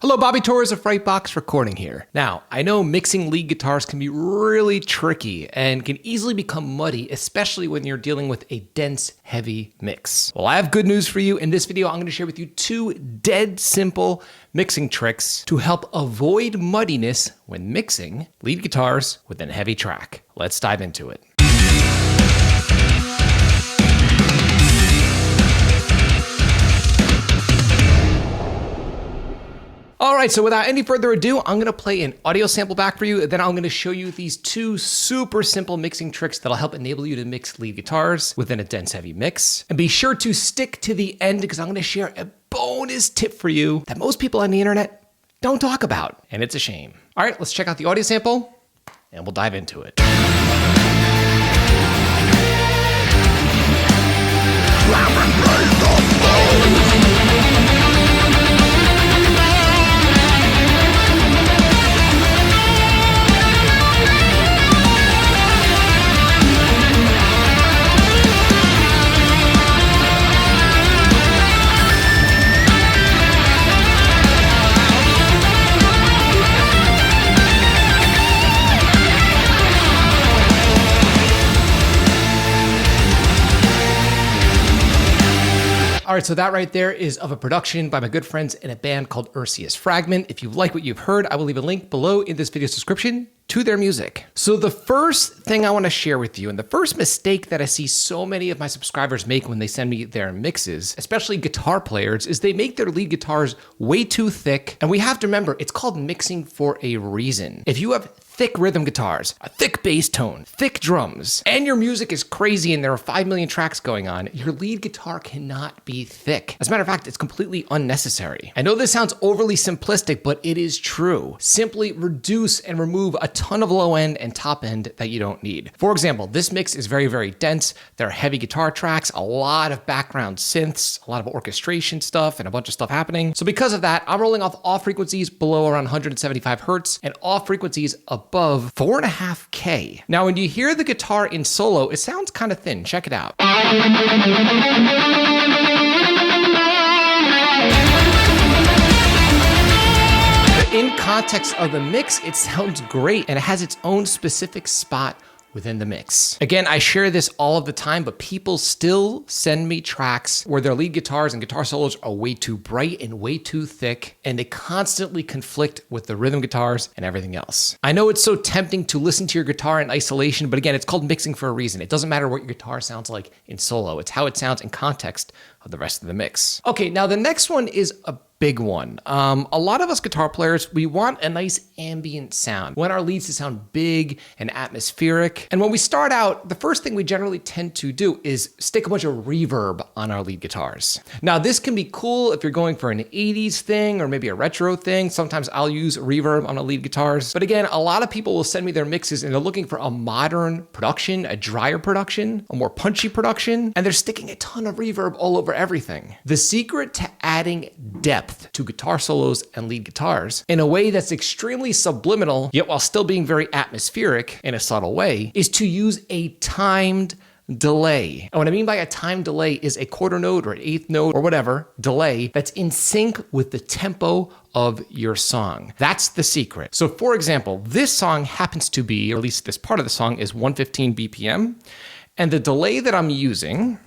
Hello, Bobby Torres of Frightbox Recording here. Now, I know mixing lead guitars can be really tricky and can easily become muddy, especially when you're dealing with a dense, heavy mix. Well, I have good news for you. In this video, I'm going to share with you 2 dead simple mixing tricks to help avoid muddiness when mixing lead guitars with a heavy track. Let's dive into it. All right, so without any further ado, I'm gonna play an audio sample back for you, and then I'm gonna show you these 2 super simple mixing tricks that'll help enable you to mix lead guitars within a dense heavy mix. And be sure to stick to the end because I'm gonna share a bonus tip for you that most people on the internet don't talk about, and it's a shame. All right, let's check out the audio sample, and we'll dive into it. All right, so that right there is of a production by my good friends in a band called Ursius Fragment. If you like what you've heard, I will leave a link below in this video's description to their music. So the first thing I want to share with you, and the first mistake that I see so many of my subscribers make when they send me their mixes, especially guitar players, is they make their lead guitars way too thick. And we have to remember, it's called mixing for a reason. If you have thick rhythm guitars, a thick bass tone, thick drums, and your music is crazy and there are 5 million tracks going on, your lead guitar cannot be thick. As a matter of fact, it's completely unnecessary. I know this sounds overly simplistic, but it is true. Simply reduce and remove a ton of low end and top end that you don't need. For example, this mix is very, very dense. There are heavy guitar tracks, a lot of background synths, a lot of orchestration stuff, and a bunch of stuff happening. So because of that, I'm rolling off all frequencies below around 175 hertz and all frequencies above 4.5K. Now, when you hear the guitar in solo, it sounds kind of thin. Check it out. In context of the mix, it sounds great and it has its own specific spot within the mix. Again, I share this all of the time, but people still send me tracks where their lead guitars and guitar solos are way too bright and way too thick, and they constantly conflict with the rhythm guitars and everything else. I know it's so tempting to listen to your guitar in isolation, but again, it's called mixing for a reason. It doesn't matter what your guitar sounds like in solo. It's how it sounds in context of the rest of the mix. Okay, now the next one is a big one. A lot of us guitar players, we want a nice ambient sound. We want our leads to sound big and atmospheric. And when we start out, the first thing we generally tend to do is stick a bunch of reverb on our lead guitars. Now, this can be cool if you're going for an 80s thing or maybe a retro thing. Sometimes I'll use reverb on the lead guitars. But again, a lot of people will send me their mixes and they're looking for a modern production, a drier production, a more punchy production, and they're sticking a ton of reverb all over everything. The secret to adding depth to guitar solos and lead guitars in a way that's extremely subliminal, yet while still being very atmospheric in a subtle way, is to use a timed delay. And what I mean by a timed delay is a quarter note or an eighth note or whatever delay that's in sync with the tempo of your song. That's the secret. So for example, this song happens to be, or at least this part of the song is 115 BPM, and the delay that I'm using,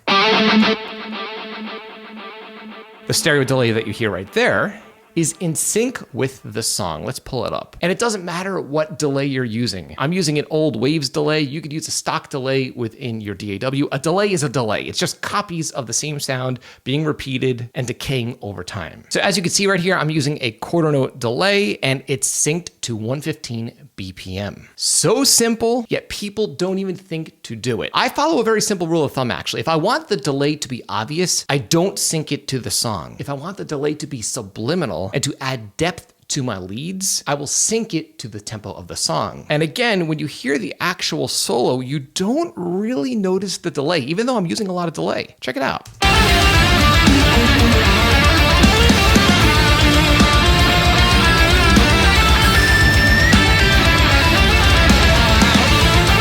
the stereo delay that you hear right there, is in sync with the song. Let's pull it up. And it doesn't matter what delay you're using. I'm using an old Waves delay. You could use a stock delay within your DAW. A delay is a delay. It's just copies of the same sound being repeated and decaying over time. So as you can see right here, I'm using a quarter note delay and it's synced to 115 BPM. So simple, yet people don't even think to do it. I follow a very simple rule of thumb actually. If I want the delay to be obvious, I don't sync it to the song. If I want the delay to be subliminal and to add depth to my leads, I will sync it to the tempo of the song. And again, when you hear the actual solo, you don't really notice the delay, even though I'm using a lot of delay. Check it out.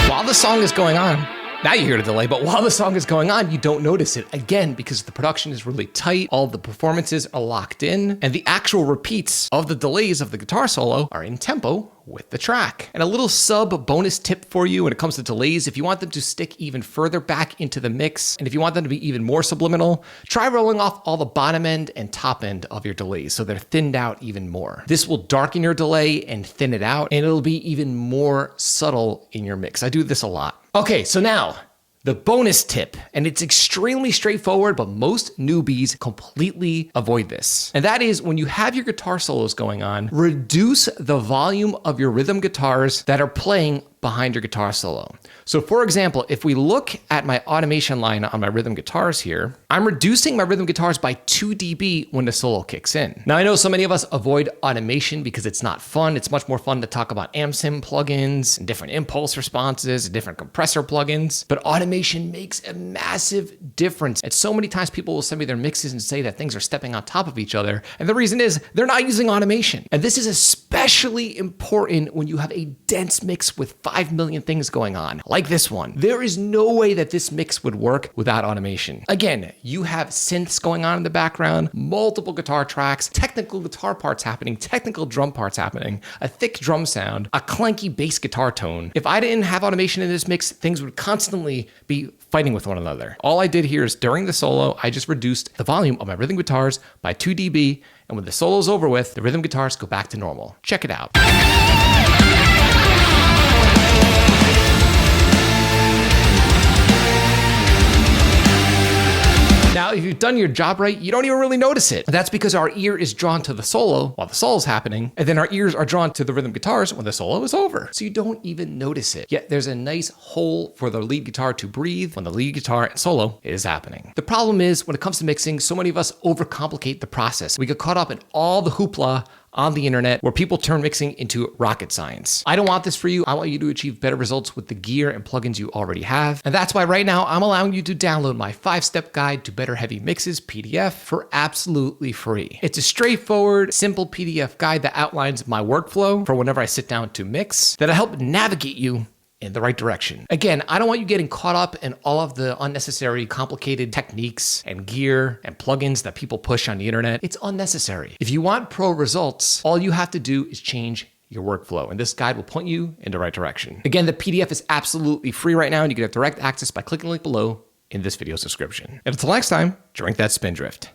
While the song is going on, Now you hear the delay, but while the song is going on, you don't notice it. Again, because the production is really tight, all the performances are locked in, and the actual repeats of the delays of the guitar solo are in tempo with the track. And a little sub bonus tip for you when it comes to delays: if you want them to stick even further back into the mix, and if you want them to be even more subliminal, try rolling off all the bottom end and top end of your delays so they're thinned out even more. This will darken your delay and thin it out, and it'll be even more subtle in your mix. I do this a lot. Okay, so now the bonus tip, and it's extremely straightforward, but most newbies completely avoid this. And that is, when you have your guitar solos going on, reduce the volume of your rhythm guitars that are playing behind your guitar solo. So for example, if we look at my automation line on my rhythm guitars here, I'm reducing my rhythm guitars by 2 dB when the solo kicks in. Now I know so many of us avoid automation because it's not fun. It's much more fun to talk about amp sim plugins and different impulse responses and different compressor plugins, but automation makes a massive difference. And so many times people will send me their mixes and say that things are stepping on top of each other. And the reason is they're not using automation. And this is especially important when you have a dense mix with 5 million things going on, like this one. There is no way that this mix would work without automation. Again, you have synths going on in the background, multiple guitar tracks, technical guitar parts happening, technical drum parts happening, a thick drum sound, a clanky bass guitar tone. If I didn't have automation in this mix, things would constantly be fighting with one another. All I did here is during the solo, I just reduced the volume of my rhythm guitars by 2 dB, and when the solo's over with, the rhythm guitars go back to normal. Check it out. Now, if you've done your job right, you don't even really notice it. That's because our ear is drawn to the solo while the solo's happening, and then our ears are drawn to the rhythm guitars when the solo is over. So you don't even notice it. Yet there's a nice hole for the lead guitar to breathe when the lead guitar and solo is happening. The problem is, when it comes to mixing, so many of us overcomplicate the process. We get caught up in all the hoopla on the internet where people turn mixing into rocket science. I don't want this for you. I want you to achieve better results with the gear and plugins you already have. And that's why right now I'm allowing you to download my 5-step guide to better heavy mixes PDF for absolutely free. It's a straightforward, simple PDF guide that outlines my workflow for whenever I sit down to mix, that'll help navigate you in the right direction. Again, I don't want you getting caught up in all of the unnecessary complicated techniques and gear and plugins that people push on the internet. It's unnecessary. If you want pro results, all you have to do is change your workflow, and this guide will point you in the right direction. Again, the PDF is absolutely free right now, and you can have direct access by clicking the link below in this video's description. And until next time, drink that Spindrift.